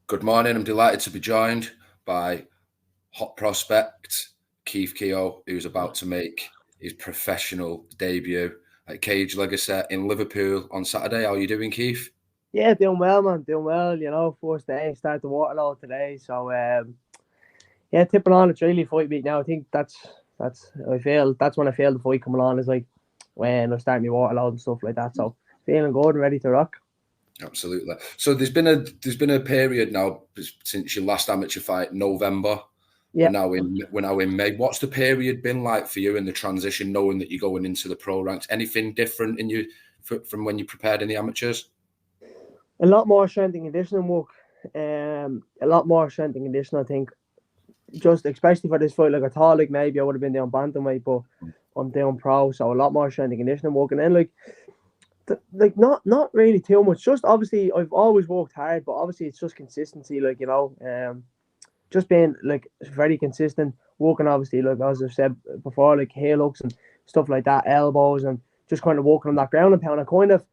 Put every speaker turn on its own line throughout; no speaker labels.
Good morning. I'm delighted to be joined by hot prospect Keith Keogh, who's about to make his professional debut at Cage Legacy in Liverpool on Saturday. How are you doing, Keith?
Yeah, doing well, man. Doing well. First day, start the waterload today. So, yeah, tipping on. It's really fight week now. I think that's when I feel the fight coming on is like when I start my waterload and stuff like that. So, feeling good and ready to rock.
Absolutely. So there's been a period now since your last amateur fight, November.
Yeah.
We're now in May. What's the period been like for you in the transition, knowing that you're going into the pro ranks? Anything different in you from when you prepared in the amateurs?
A lot more strength and conditioning work. A lot more strength and conditioning, I think. Just especially for this fight, like I thought, like maybe I would have been doing bantamweight, but I'm doing pro, so a lot more strength and conditioning work. And then not really too much. Just obviously I've always worked hard, but obviously it's just consistency. Just being like very consistent, working obviously like as I've said before, like heel hooks and stuff like that, elbows, and just kind of working on that ground and pound. I kind of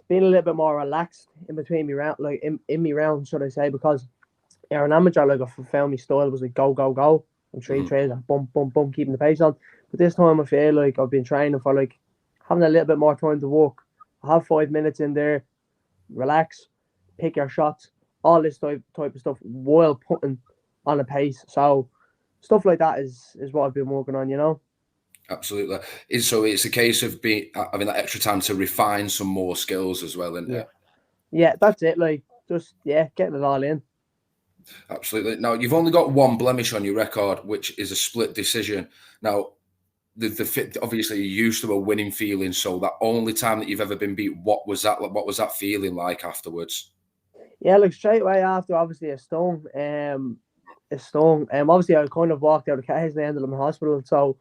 being a little bit more relaxed in between me round, like in me round, should I say? Because you're an amateur, like I found my style was like go go go and three trades and bump bump bump, keeping the pace on. But this time I feel like I've been training for like having a little bit more time to work. I have 5 minutes in there, relax, pick your shots, all this type of stuff while putting on a pace. So stuff like that is what I've been working on.
Absolutely. So it's a case of having that extra time to refine some more skills as well, isn't it?
Yeah, that's it. Like just getting it all in.
Absolutely. Now you've only got one blemish on your record, which is a split decision. Now, obviously you're used to a winning feeling. So that only time that you've ever been beat, what was that? What was that feeling like afterwards?
Yeah, like straight away after, obviously a stone. Obviously I kind of walked out of the cage and ended up in the hospital. So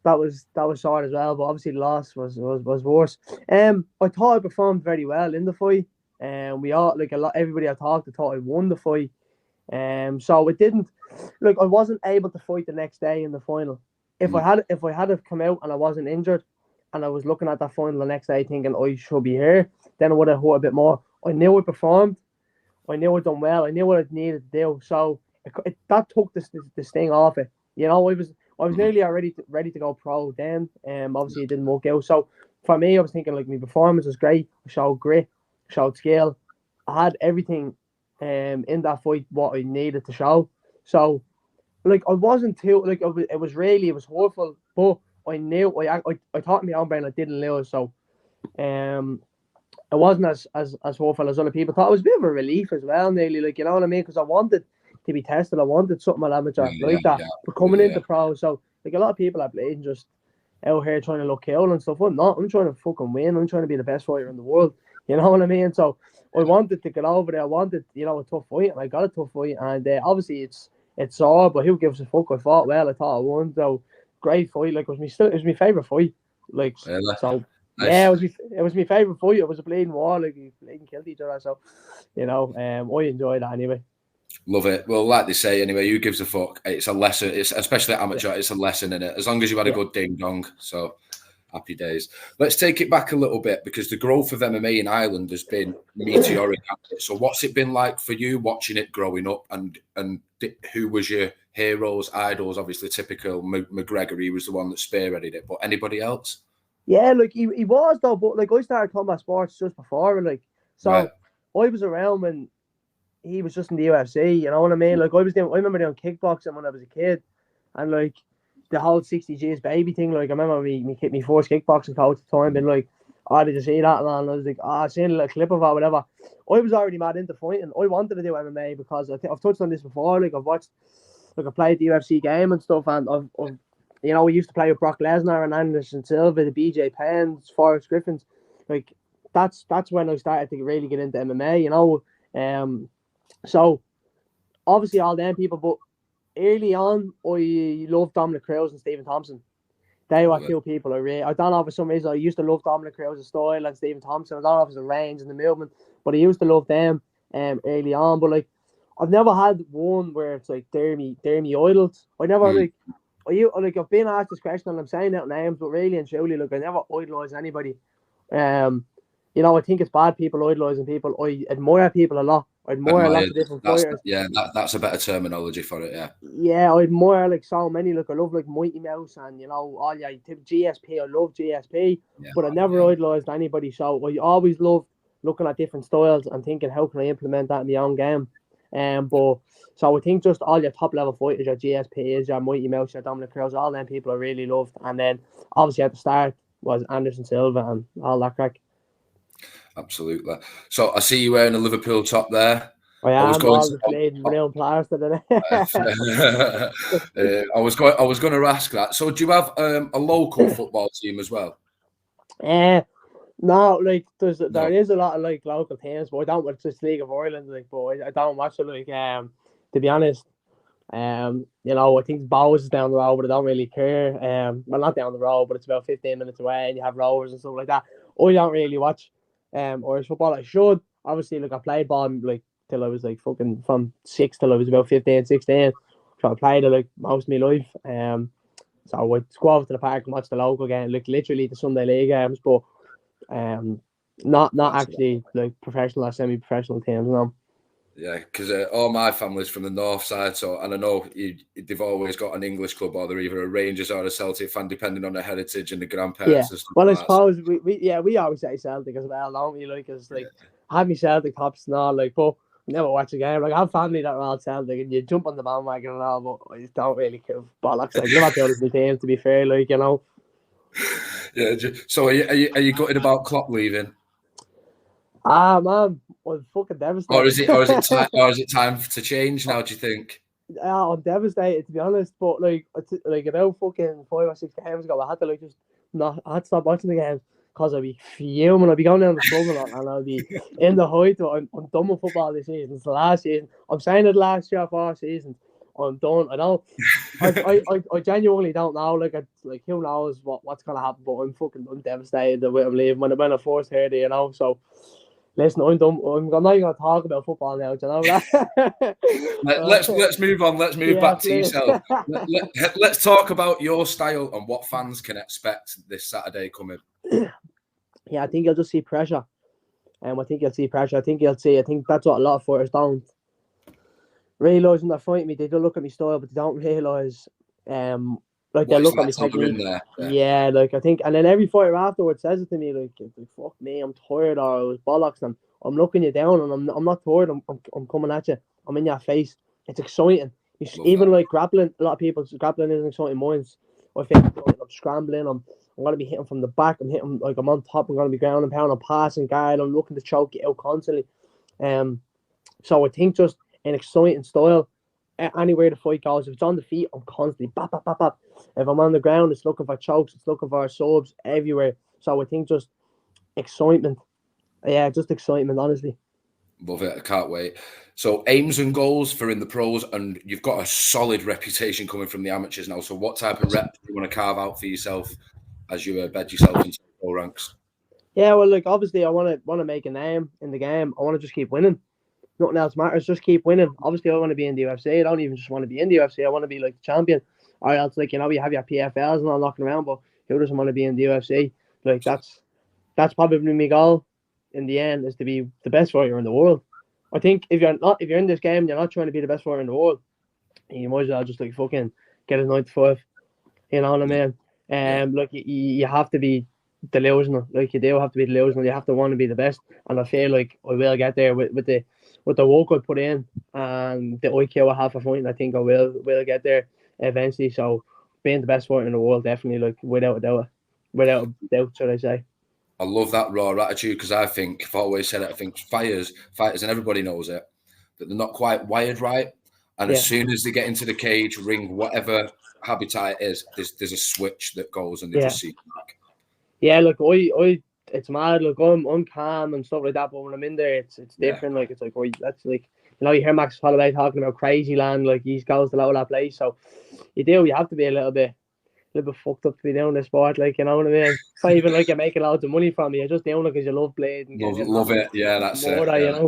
that was short as well. But obviously the loss was worse. I thought I performed very well in the fight. We all everybody I talked to thought I won the fight. So it didn't I wasn't able to fight the next day in the final. If I had have come out and I wasn't injured and I was looking at that final the next day thinking I should be here, then I would have hurt a bit more. I knew I performed. I knew I'd done well. I knew what I needed to do. So that took the sting off it. I was nearly already ready to go pro then. Obviously it didn't work out. So for me, I was thinking like my performance was great. I showed grit, showed skill. I had everything in that fight what I needed to show. So I wasn't too it was hurtful, but I knew I thought in my own brain I didn't lose. So it wasn't as hurtful as other people thought. It was a bit of a relief as well, nearly, you know what I mean? Because I wanted to be tested. I wanted something at amateur that. But coming into pro, so a lot of people are playing just out here trying to look cool and stuff. I'm not. I'm trying to fucking win. I'm trying to be the best fighter in the world. You know what I mean? So I wanted to get over there. I wanted, a tough fight, and I got a tough fight. And obviously it's sore, but who gives a fuck? I fought well. I thought I won. So great fight. It was my favorite fight. So. Nice. Yeah, it was my favourite fight. It was a bleeding war, we bleeding killed each other. So, I enjoyed that anyway.
Love it. Well, like they say, anyway, who gives a fuck? It's a lesson. It's especially amateur. It's a lesson in it. As long as you had a good ding dong. So, happy days. Let's take it back a little bit because the growth of MMA in Ireland has been meteoric. So, what's it been like for you watching it growing up? And who was your heroes, idols? Obviously, typical McGregor. He was the one that spearheaded it. But anybody else?
Yeah, he was though, but I started combat sports just before, I was around when he was just in the UFC, you know what I mean? I remember doing kickboxing when I was a kid, and the whole 60 G's baby thing. I remember me first kickboxing coach at the time, being did you see that? And I was I seen a little clip of it, whatever. I was already mad into fighting. I wanted to do MMA because I've touched on this before. I've watched, I played the UFC game and stuff, and I've we used to play with Brock Lesnar and Anderson Silva, the BJ Penns, Forrest Griffins. That's when I started to really get into MMA, So obviously all them people, but early on I loved Dominic Cruz and Stephen Thompson. They were two people I don't know, for some reason I used to love Dominic Cruz's style and Stephen Thompson. I don't know if it's the range and the movement, but I used to love them early on. But I've never had one where it's they're me idols. I never I've been asked this question and I'm saying out names, but really and truly, I never idolise anybody. I think it's bad people idolising people. I admire people a lot, I admire lots of different fighters.
That's a better terminology for it.
Yeah, I admire like so many. Like I love like Mighty Mouse and all GSP. I love GSP, but I never idolized anybody. So I always loved looking at different styles and thinking how can I implement that in my own game. But so I think just all your top level fighters, your GSP, your Mighty Mouse, your Dominic Cruz, all them people I really loved. And then obviously at the start was Anderson Silva and all that crack.
Absolutely. So I see you wearing a Liverpool top there.
I am all displayed in real plaster.
I was going to ask that. So do you have a local football team as well?
No, like there is a lot of like local teams, but I don't watch this League of Ireland. Like, but I don't watch it. Like, to be honest, I think Bowes is down the road, but I don't really care. Well, not down the road, but it's about 15 minutes away, and you have Rovers and stuff like that. I don't really watch Irish football. I should obviously. Like, I played ball like till I was like fucking from 6 till I was about 15, 16. So I played it like most of my life. So I would go over to the park and watch the local game, like literally the Sunday league games, but not actually like professional or semi-professional teams, no.
Yeah, because all my family's from the north side, and I know they've always got an English club, or they're either a Rangers or a Celtic fan, depending on their heritage and the grandparents.
Yeah, well, I suppose we always say Celtic as well, don't we? Like, it's like I have me Celtic tops and all, like, but never watch a game. Like, I have family that are all Celtic, and you jump on the bandwagon and all, but I just don't really care bollocks. Like, Liverpool is my team, to be fair, like,
Yeah. So are you gutted about Klopp leaving?
Man, I'm fucking devastated.
Or is it time to change now? Do you think?
I'm devastated, to be honest. But like about fucking 5 or 6 games ago, I had to stop watching the games because I'd be fuming. I'd be going down the pub and I'd be in the height. I'm done with football this season. It's the last season. I'm saying it last year, 4 seasons. I'm done. I don't. I genuinely don't know. Like who knows what's gonna happen? But I'm devastated that I'm leaving when I first heard it. So. Listen, I'm done. I'm not even going to talk about football now. Do you know that?
Let's move on. Let's move back to yourself. Let's talk about your style and what fans can expect this Saturday coming.
Yeah, I think you'll just see pressure. I think you'll see pressure. I think that's what a lot of fighters don't realise when they're fighting me. They don't look at me style, but they don't realise like they look at me technique. Yeah, like I think, and then every fighter afterwards says it to me, like fuck me, I'm tired, or I was bollocks, and I'm looking you down, and I'm not tired. I'm coming at you. I'm in your face. It's exciting. Even like grappling, a lot of people grappling isn't exciting. Mine's, I think I'm scrambling. I'm gonna be hitting from the back. I'm hitting like I'm on top. I'm gonna be ground and pound. I'm passing guard. I'm looking to choke it out constantly. So I think just an exciting style. Anywhere the fight goes, if it's on the feet, I'm constantly bap, bap, bap, bap. If I'm on the ground, it's looking for chokes, it's looking for subs everywhere. So I think just excitement. Yeah, just excitement, honestly.
Love it. I can't wait. So aims and goals for in the pros, and you've got a solid reputation coming from the amateurs now. So what type of rep do you want to carve out for yourself as you bed yourself into the pro ranks?
Yeah, well, like obviously I want to make a name in the game. I want to just keep winning. Nothing else matters. Just keep winning. Obviously, I want to be in the UFC. I don't even just want to be in the UFC. I want to be like the champion. Or else, like, you have your PFLs and all knocking around, but who doesn't want to be in the UFC? Like, that's probably my goal in the end, is to be the best fighter in the world. I think if you're in this game, you're not trying to be the best fighter in the world, you might as well just like fucking get a 95. You know what I mean? Like you have to be delusional. Like you do have to be delusional. You have to want to be the best, and I feel like I will get there with the work I put in and the IQ I have for fighting. I think I will get there eventually. So being the best fighter in the world, definitely, like without a doubt, should I say.
I love that raw attitude, because I think, I've always said it, I think fighters, and everybody knows it, that they're not quite wired right. And as soon as they get into the cage, ring, whatever habitat it is, there's a switch that goes and they just see back.
Yeah, look, I it's mad. Look, I'm calm and stuff like that, but when I'm in there, it's different. Like, it's like, that's like, you hear Max Holloway talking about crazy land, like he goes to all that place. So you have to be a little bit fucked up to be doing this sport, like, you know what I mean? It's not even like you're making loads of money from it. You're just doing it because you love blading.
Love it. Yeah, that's it.
Yeah,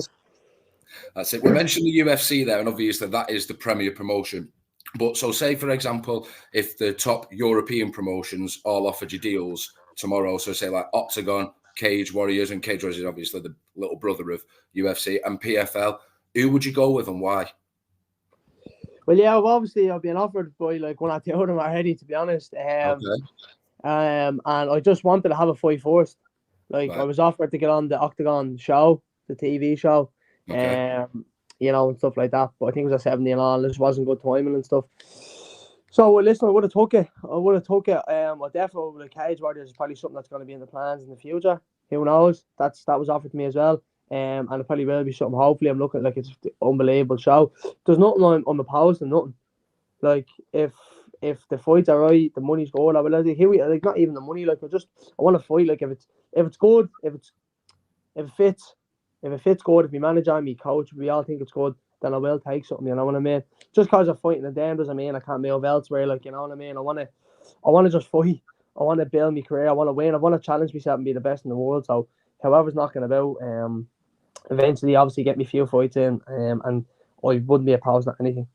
that's it. We mentioned the UFC there, and obviously that is the premier promotion. But so say, for example, if the top European promotions all offered you deals tomorrow, so say like Octagon, Cage Warriors, and Cage Warriors is obviously the little brother of UFC, and PFL, Who would you go with and why?
Well, yeah, well, obviously I've been offered by like one or two of them already, to be honest.
Okay.
And I just wanted to have a fight first. Like I was offered to get on the Octagon show, the TV show,
Okay.
and stuff like that. But I think it was a 70 and all. It just wasn't good timing and stuff. So listen, I would have took it. I definitely, like, Cage Warriors is probably something that's going to be in the plans in the future. Who knows? That was offered to me as well. And it probably will be something. Hopefully, I'm looking like it's an unbelievable show. There's nothing I'm opposed to, nothing. Like if the fights are right, the money's good. I will like not even the money. Like I want to fight. Like if it's good, if it fits, good. If my manager and me coach, we all think it's good, then I will take something. You know what I mean? Just because I'm fighting in them doesn't mean I can't move elsewhere. Like, you know what I mean? I want to just fight. I want to build my career. I want to win. I want to challenge myself and be the best in the world. So however's knocking about, eventually, obviously, get me a few fights in, and I wouldn't be opposed to anything.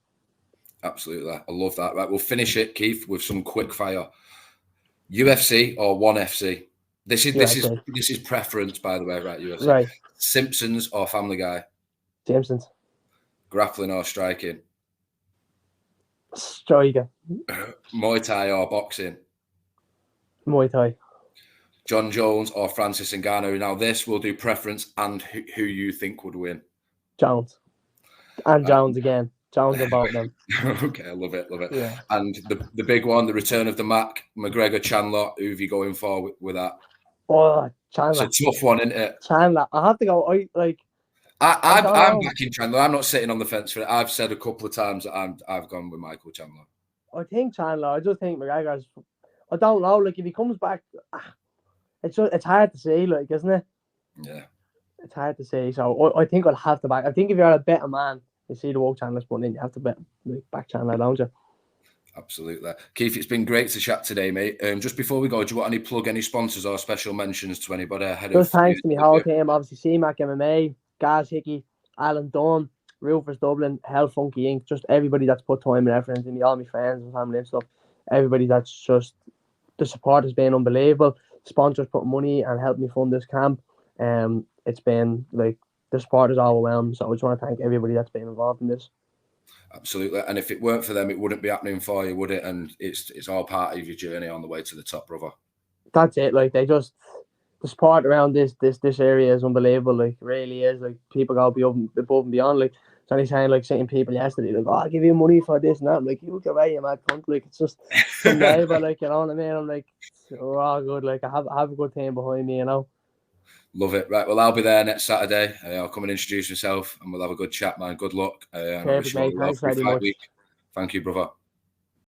Absolutely. I love that. Right, we'll finish it, Keith, with some quick fire. UFC or ONE FC? This is preference, by the way, right? UFC.
Right.
Simpsons or Family Guy?
Simpsons.
Grappling or striking?
Striker.
Muay Thai or boxing?
Muay Thai.
John Jones or Francis Ngannou? Now, this will do preference and who you think would win.
Jones. And Jones again. Jones about them.
Okay, I love it.
Yeah.
And the big one, the return of the Mac, McGregor, Chandler. Who have you going for with that?
Oh, Chandler.
It's a tough one, isn't it?
Chandler. I have to go.
I'm backing Chandler. I'm not sitting on the fence for it. I've said a couple of times that I've gone with Michael Chandler.
I think Chandler. I just think McGregor's. I don't know. Like if he comes back, it's hard to say. Like, isn't it?
Yeah.
It's hard to say. So I think I'll have to back. I think if you're a better man, you see the work Chandler's putting in, you have to back Chandler, don't you?
Absolutely. Keith, it's been great to chat today, mate. Just before we go, do you want any sponsors or special mentions to anybody ahead of?
Just thanks to my whole team, obviously CMAC MMA, Gaz Hickey, Alan Dunn, Roofers Dublin, Hell Funky Inc. Just everybody that's put time and effort into me, all my friends and family and stuff. Everybody that's just, the support has been unbelievable. Sponsors put money and helped me fund this camp. It's been like, the support is overwhelming. So I just want to thank everybody that's been involved in this.
Absolutely. And if it weren't for them, it wouldn't be happening for you, would it? And it's all part of your journey on the way to the top, brother.
That's it. Like, the support around this area is unbelievable. Like, it really is. Like, people go above and beyond. Like, it's only saying, like, seeing people yesterday, like, oh, I'll give you money for this and that. I'm like, you get away, you mad cunt. Like, it's just some neighbour, like, you know what I mean? I'm like, we're all good. Like, I have a good team behind me, you know.
Love it. Right, well, I'll be there next Saturday. I'll come and introduce myself and we'll have a good chat, man. Good luck.
Perfect, mate. Thanks very much.
Thank you, brother.